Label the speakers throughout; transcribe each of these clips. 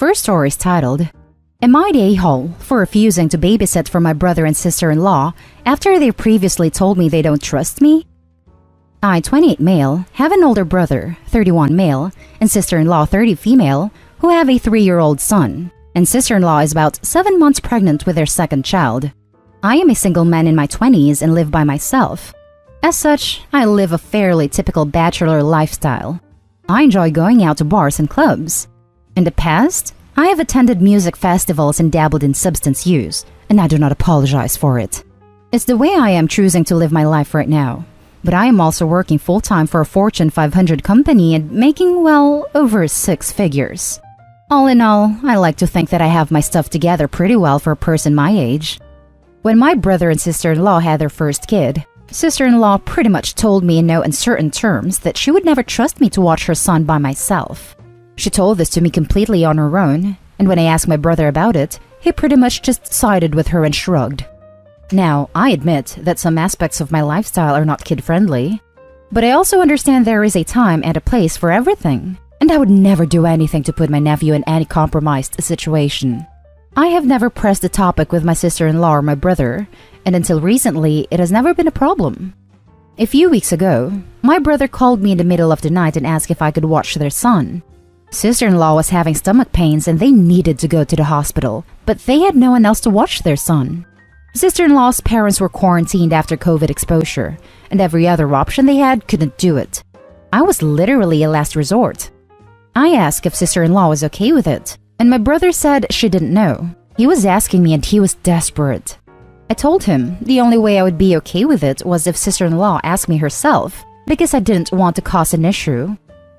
Speaker 1: first story is titled, Am I the a-hole for refusing to babysit for my brother and sister-in-law after they previously told me they don't trust me? I, 28 male, have an older brother, 31 male, and sister-in-law, 30 female, who have a 3-year-old son, and sister-in-law is about 7 months pregnant with their second child. I am a single man in my 20s and live by myself. As such, I live a fairly typical bachelor lifestyle. I enjoy going out to bars and clubs. In the past, I have attended music festivals and dabbled in substance use, and I do not apologize for it. It's the way I am choosing to live my life right now. But I am also working full-time for a Fortune 500 company and making, well, over 6 figures. All in all, I like to think that I have my stuff together pretty well for a person my age. When my brother and sister-in-law had their first kid, sister-in-law pretty much told me in no uncertain terms that she would never trust me to watch her son by myself. She told this to me completely on her own, and when I asked my brother about it, he pretty much just sided with her and shrugged. Now, I admit that some aspects of my lifestyle are not kid-friendly, but I also understand there is a time and a place for everything, and I would never do anything to put my nephew in any compromised situation. I have never pressed the topic with my sister-in-law or my brother, and until recently, it has never been a problem. A few weeks ago, my brother called me in the middle of the night and asked if I could watch their son. Sister-in-law was having stomach pains and they needed to go to the hospital, but they had no one else to watch their son. Sister-in-law's parents were quarantined after COVID exposure, and every other option they had couldn't do it. I was literally a last resort. I asked if sister-in-law was okay with it, and my brother said she didn't know. He was asking me and he was desperate. I told him the only way I would be okay with it was if sister-in-law asked me herself, because I didn't want to cause an issue.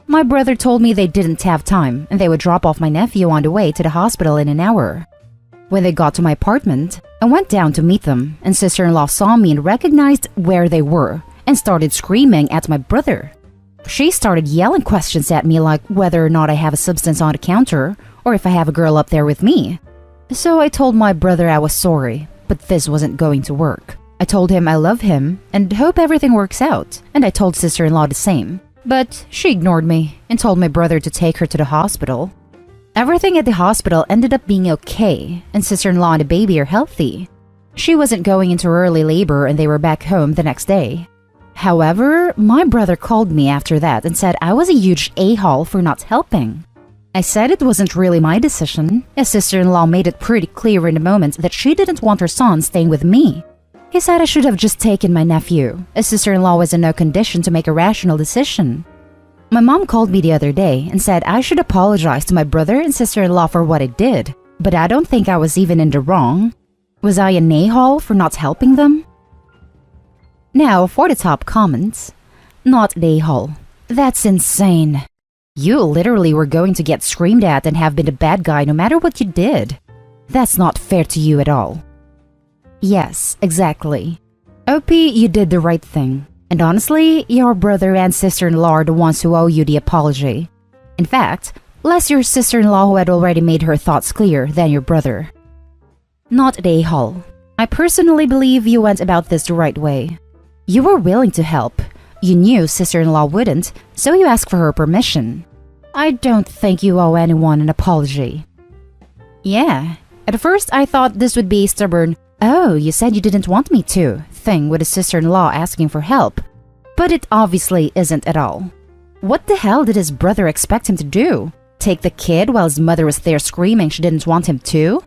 Speaker 1: My brother told me they didn't have time and they would drop off my nephew on the way to the hospital in an hour. When they got to my apartment, I went down to meet them, and sister-in-law saw me and recognized where they were and started screaming at my brother. She started yelling questions at me like whether or not I have a substance on the counter or if I have a girl up there with me. So I told my brother I was sorry, but this wasn't going to work. I told him I love him and hope everything works out, and I told sister-in-law the same. But she ignored me and told my brother to take her to the hospital. Everything at the hospital ended up being okay, and sister-in-law and the baby are healthy. She wasn't going into early labor and they were back home the next day. However, my brother called me after that and said I was a huge a-hole for not helping. I said it wasn't really my decision, as sister-in-law made it pretty clear in the moment that she didn't want her son staying with me. He said I should have just taken my nephew, as sister-in-law was in no condition to make a rational decision. My mom called me the other day and said I should apologize to my brother and sister-in-law for what I did, but I don't think I was even in the wrong. Was I an a-hole for not helping them? Now for the top comments. Not an a-hole. That's insane. You literally were going to get screamed at and have been the bad guy no matter what you did. That's not fair to you at all. Yes, exactly. OP, you did the right thing. And honestly, your brother and sister-in-law are the ones who owe you the apology. In fact, less your sister-in-law who had already made her thoughts clear than your brother. Not the a-hole. I personally believe you went about this the right way. You were willing to help. You knew sister-in-law wouldn't, so you asked for her permission. I don't think you owe anyone an apology. Yeah, at first I thought this would be a stubborn, "Oh, you said you didn't want me to," thing with a sister-in-law asking for help. But it obviously isn't at all. What the hell did his brother expect him to do? Take the kid while his mother was there screaming she didn't want him to?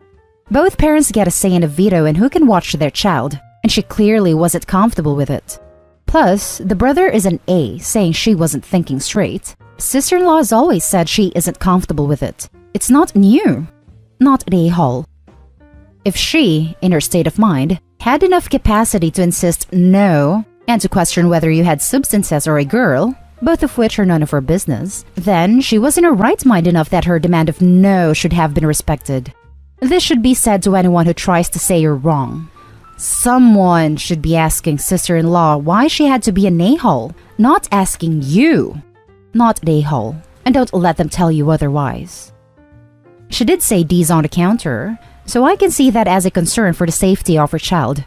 Speaker 1: Both parents get a say in a veto in who can watch their child, and she clearly wasn't comfortable with it. Plus, the brother is an A, saying she wasn't thinking straight. Sister-in-law has always said she isn't comfortable with it. It's not new. Not an a-hole. If she, in her state of mind, had enough capacity to insist no, and to question whether you had substances or a girl, both of which are none of her business, then she was in her right mind enough that her demand of no should have been respected. This should be said to anyone who tries to say you're wrong. Someone should be asking sister-in-law why she had to be an a-hole, not asking you. Not an a-hole, and don't let them tell you otherwise. She did say D's on the counter, so I can see that as a concern for the safety of her child.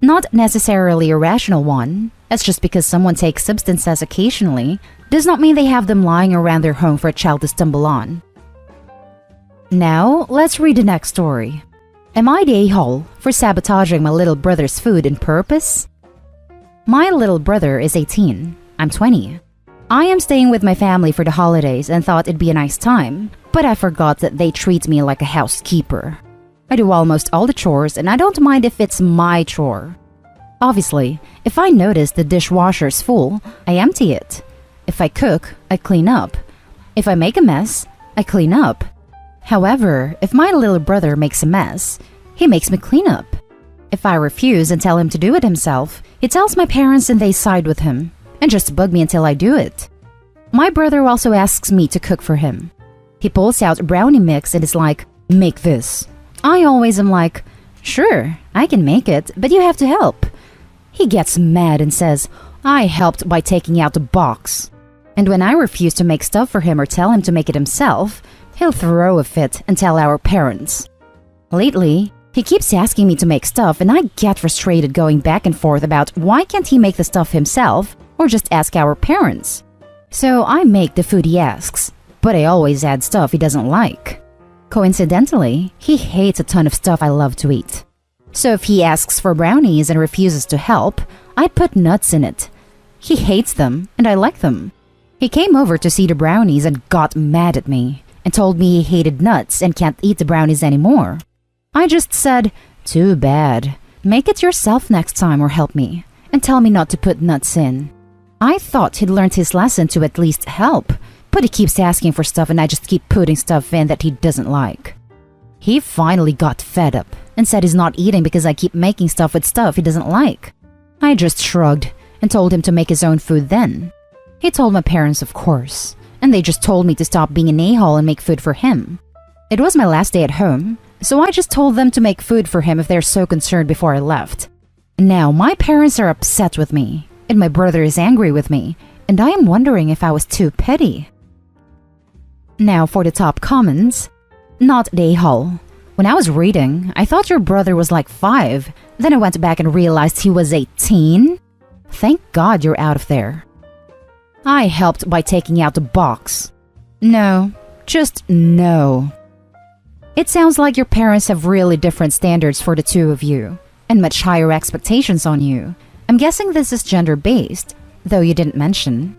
Speaker 1: Not necessarily a rational one, as just because someone takes substances occasionally does not mean they have them lying around their home for a child to stumble on. Now, let's read the next story. Am I the a-hole for sabotaging my little brother's food on purpose? My little brother is 18. I'm 20. I am staying with my family for the holidays and thought it'd be a nice time, but I forgot that they treat me like a housekeeper. I do almost all the chores and I don't mind if it's my chore. Obviously, if I notice the dishwasher's full, I empty it. If I cook, I clean up. If I make a mess, I clean up. However, if my little brother makes a mess, he makes me clean up. If I refuse and tell him to do it himself, he tells my parents and they side with him, and just bug me until I do it. My brother also asks me to cook for him. He pulls out brownie mix and is like, "Make this." I always am like, "Sure, I can make it, but you have to help." He gets mad and says, "I helped by taking out the box." And when I refuse to make stuff for him or tell him to make it himself, he'll throw a fit and tell our parents. Lately, he keeps asking me to make stuff and I get frustrated going back and forth about why can't he make the stuff himself or just ask our parents. So I make the food he asks, but I always add stuff he doesn't like. Coincidentally, he hates a ton of stuff I love to eat. So if he asks for brownies and refuses to help, I put nuts in it. He hates them and I like them. He came over to see the brownies and got mad at me and told me he hated nuts and can't eat the brownies anymore. I just said, "Too bad. Make it yourself next time or help me, and tell me not to put nuts in." I thought he'd learned his lesson to at least help, but he keeps asking for stuff and I just keep putting stuff in that he doesn't like. He finally got fed up and said he's not eating because I keep making stuff with stuff he doesn't like. I just shrugged and told him to make his own food then. He told my parents, of course, and they just told me to stop being an a-hole and make food for him. It was my last day at home, so I just told them to make food for him if they're so concerned before I left. Now my parents are upset with me, and my brother is angry with me, and I am wondering if I was too petty. Now for the top comments. Not the a-hole. When I was reading, I thought your brother was like 5, then I went back and realized he was 18. Thank God you're out of there. I helped by taking out the box. No, just no. It sounds like your parents have really different standards for the two of you, and much higher expectations on you. I'm guessing this is gender-based, though you didn't mention.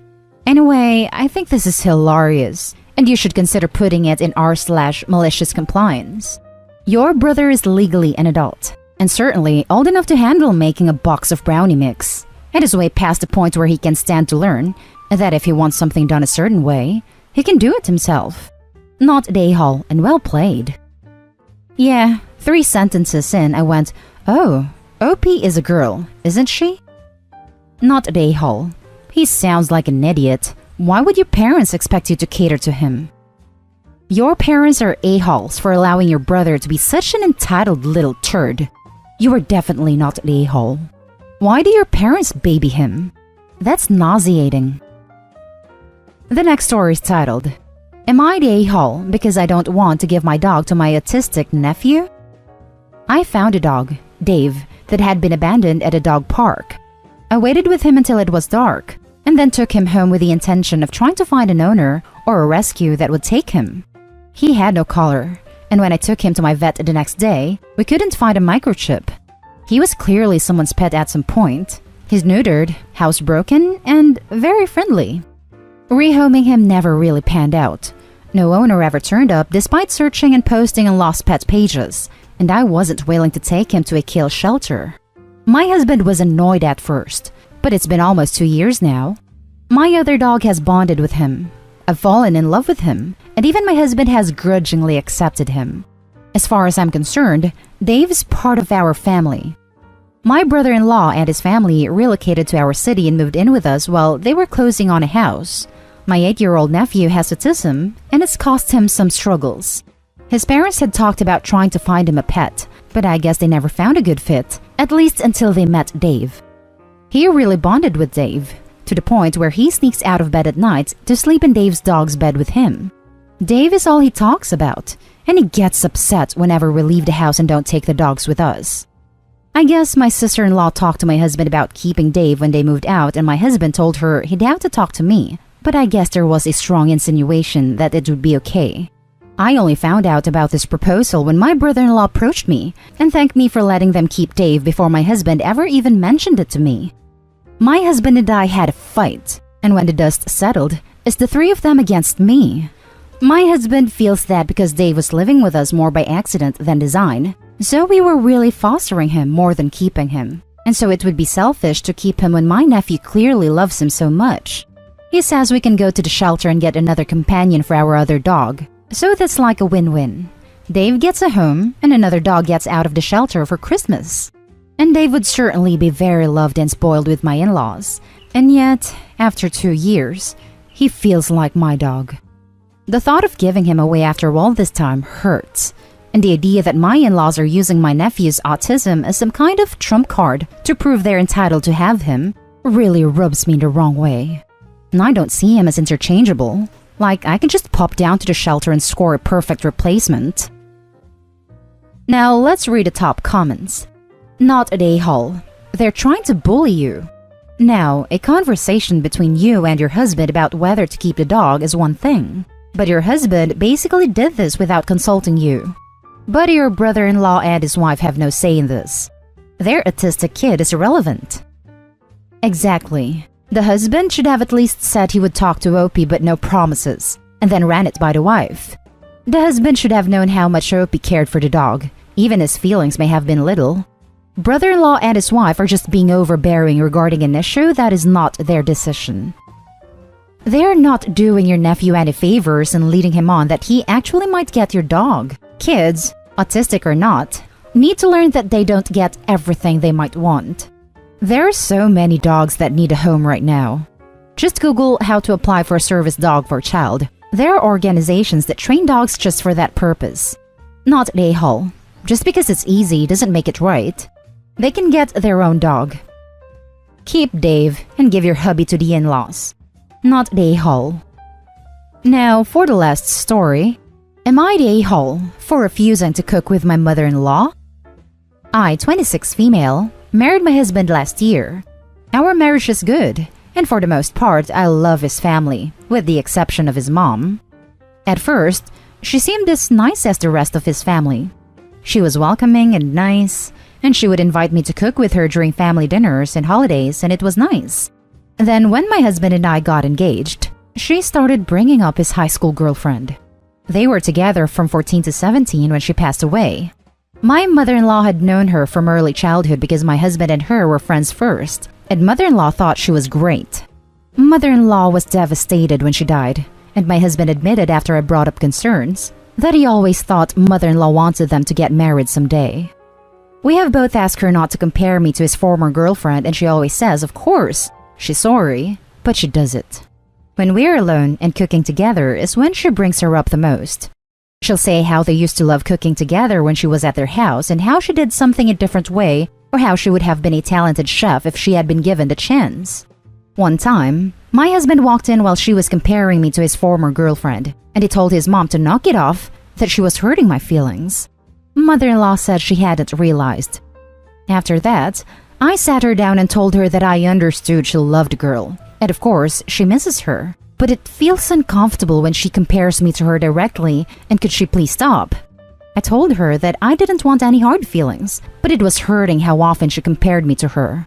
Speaker 1: Anyway, I think this is hilarious, and you should consider putting it in r/malicious compliance. Your brother is legally an adult, and certainly old enough to handle making a box of brownie mix, and is way past the point where he can stand to learn that if he wants something done a certain way, he can do it himself. Not the a-hole, and well played. Yeah, 3 sentences in, I went, "Oh, OP is a girl, isn't she?" Not the a-hole. He sounds like an idiot. Why would your parents expect you to cater to him? Your parents are a-holes for allowing your brother to be such an entitled little turd. You are definitely not the a-hole. Why do your parents baby him? That's nauseating. The next story is titled, Am I the a-hole because I don't want to give my dog to my autistic nephew? I found a dog, Dave, that had been abandoned at a dog park. I waited with him until it was dark, and then took him home with the intention of trying to find an owner or a rescue that would take him. He had no collar, and when I took him to my vet the next day, we couldn't find a microchip. He was clearly someone's pet at some point. He's neutered, housebroken, and very friendly. Rehoming him never really panned out. No owner ever turned up despite searching and posting on lost pet pages, and I wasn't willing to take him to a kill shelter. My husband was annoyed at first, but it's been almost 2 years now. My other dog has bonded with him. I've fallen in love with him, and even my husband has grudgingly accepted him. As far as I'm concerned, Dave's part of our family. My brother-in-law and his family relocated to our city and moved in with us while they were closing on a house. My 8-year-old nephew has autism, and it's caused him some struggles. His parents had talked about trying to find him a pet, but I guess they never found a good fit, at least until they met Dave. He really bonded with Dave, to the point where he sneaks out of bed at night to sleep in Dave's dog's bed with him. Dave is all he talks about, and he gets upset whenever we leave the house and don't take the dogs with us. I guess my sister-in-law talked to my husband about keeping Dave when they moved out, and my husband told her he'd have to talk to me, but I guess there was a strong insinuation that it would be okay. I only found out about this proposal when my brother-in-law approached me and thanked me for letting them keep Dave before my husband ever even mentioned it to me. My husband and I had a fight, and when the dust settled, it's the three of them against me. My husband feels that because Dave was living with us more by accident than design, so we were really fostering him more than keeping him. And so it would be selfish to keep him when my nephew clearly loves him so much. He says we can go to the shelter and get another companion for our other dog. So that's like a win-win. Dave gets a home and another dog gets out of the shelter for Christmas. And Dave would certainly be very loved and spoiled with my in-laws. And yet, after 2 years, he feels like my dog. The thought of giving him away after all this time hurts. And the idea that my in-laws are using my nephew's autism as some kind of trump card to prove they're entitled to have him really rubs me the wrong way. And I don't see him as interchangeable. Like, I can just pop down to the shelter and score a perfect replacement. Now, let's read the top comments. Not at a-hole. They're trying to bully you. Now, a conversation between you and your husband about whether to keep the dog is one thing. But your husband basically did this without consulting you. But your brother-in-law and his wife have no say in this. Their autistic kid is irrelevant. Exactly. The husband should have at least said he would talk to Opie but no promises, and then ran it by the wife. The husband should have known how much Opie cared for the dog, even his feelings may have been little. Brother-in-law and his wife are just being overbearing regarding an issue that is not their decision. They are not doing your nephew any favors and leading him on that he actually might get your dog. Kids, autistic or not, need to learn that they don't get everything they might want. There are so many dogs that need a home right now. Just Google how to apply for a service dog for a child. There are organizations that train dogs just for that purpose. Not a-hole. Just because it's easy doesn't make it right. They can get their own dog. Keep Dave and give your hubby to the in-laws. Not the a-hole. Now, for the last story. Am I the a-hole for refusing to cook with my mother-in-law? I, 26 female, married my husband last year. Our marriage is good, and for the most part, I love his family, with the exception of his mom. At first, she seemed as nice as the rest of his family. She was welcoming and nice, and she would invite me to cook with her during family dinners and holidays, and it was nice. Then when my husband and I got engaged, she started bringing up his high school girlfriend. They were together from 14 to 17 when she passed away. My mother-in-law had known her from early childhood because my husband and her were friends first, and mother-in-law thought she was great. Mother-in-law was devastated when she died, and my husband admitted after I brought up concerns that he always thought mother-in-law wanted them to get married someday. We have both asked her not to compare me to his former girlfriend, and she always says, of course, she's sorry, but she does it. When we're alone and cooking together is when she brings her up the most. She'll say how they used to love cooking together when she was at their house and how she did something a different way or how she would have been a talented chef if she had been given the chance. One time, my husband walked in while she was comparing me to his former girlfriend, and he told his mom to knock it off, that she was hurting my feelings. Mother-in-law said she hadn't realized. After that, I sat her down and told her that I understood she loved the girl, and of course, she misses her. But it feels uncomfortable when she compares me to her directly, and could she please stop? I told her that I didn't want any hard feelings, but it was hurting how often she compared me to her.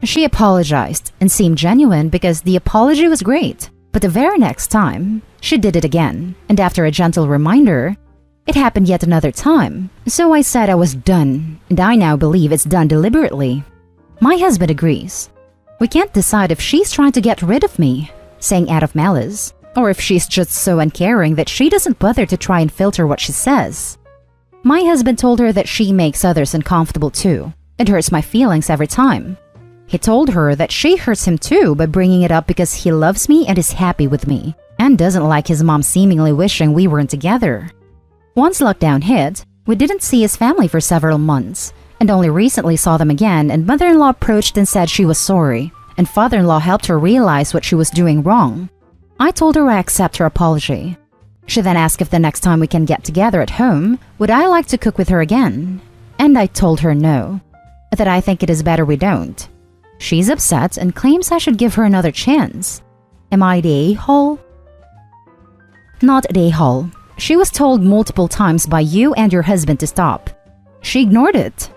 Speaker 1: She apologized and seemed genuine because the apology was great, but the very next time, she did it again, and after a gentle reminder, it happened yet another time, so I said I was done, and I now believe it's done deliberately. My husband agrees. We can't decide if she's trying to get rid of me, saying out of malice, or if she's just so uncaring that she doesn't bother to try and filter what she says. My husband told her that she makes others uncomfortable too, and hurts my feelings every time. He told her that she hurts him too by bringing it up because he loves me and is happy with me, and doesn't like his mom seemingly wishing we weren't together. Once lockdown hit, we didn't see his family for several months, and only recently saw them again, and mother-in-law approached and said she was sorry, and father-in-law helped her realize what she was doing wrong. I told her I accept her apology. She then asked if the next time we can get together at home, would I like to cook with her again? And I told her no, that I think it is better we don't. She's upset and claims I should give her another chance. Am I the a-hole? Not the a-hole. She was told multiple times by you and your husband to stop. She ignored it.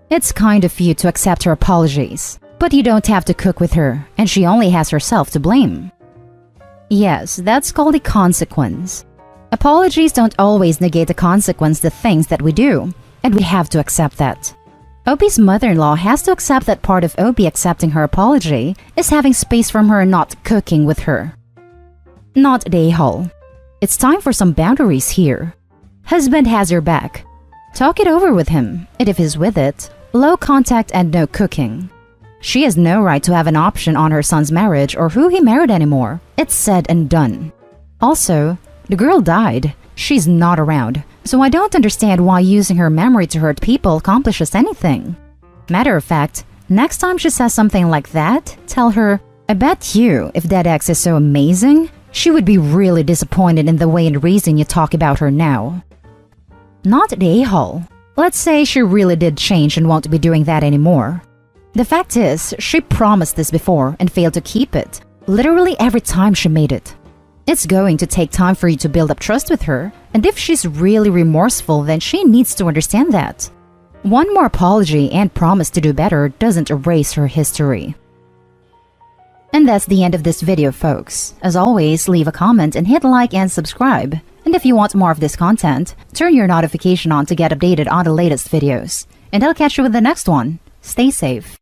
Speaker 1: It's kind of you to accept her apologies, but you don't have to cook with her, and she only has herself to blame. Yes, that's called a consequence. Apologies don't always negate the consequence to things that we do, and we have to accept that. Opie's mother-in-law has to accept that part of Opie accepting her apology is having space from her not cooking with her. Not the a-hole. It's time for some boundaries here. Husband has your back. Talk it over with him, and if he's with it, low contact and no cooking. She has no right to have an option on her son's marriage or who he married anymore. It's said and done. Also, the girl died. She's not around, so I don't understand why using her memory to hurt people accomplishes anything. Matter of fact, next time she says something like that, tell her, I bet you, if that ex is so amazing, she would be really disappointed in the way and reason you talk about her now. Not the a-hole. Let's say she really did change and won't be doing that anymore. The fact is, she promised this before and failed to keep it, literally every time she made it. It's going to take time for you to build up trust with her, and if she's really remorseful, then she needs to understand that. One more apology and promise to do better doesn't erase her history. And that's the end of this video, folks. As always, leave a comment and hit like and subscribe. And if you want more of this content, turn your notification on to get updated on the latest videos. And I'll catch you with the next one. Stay safe.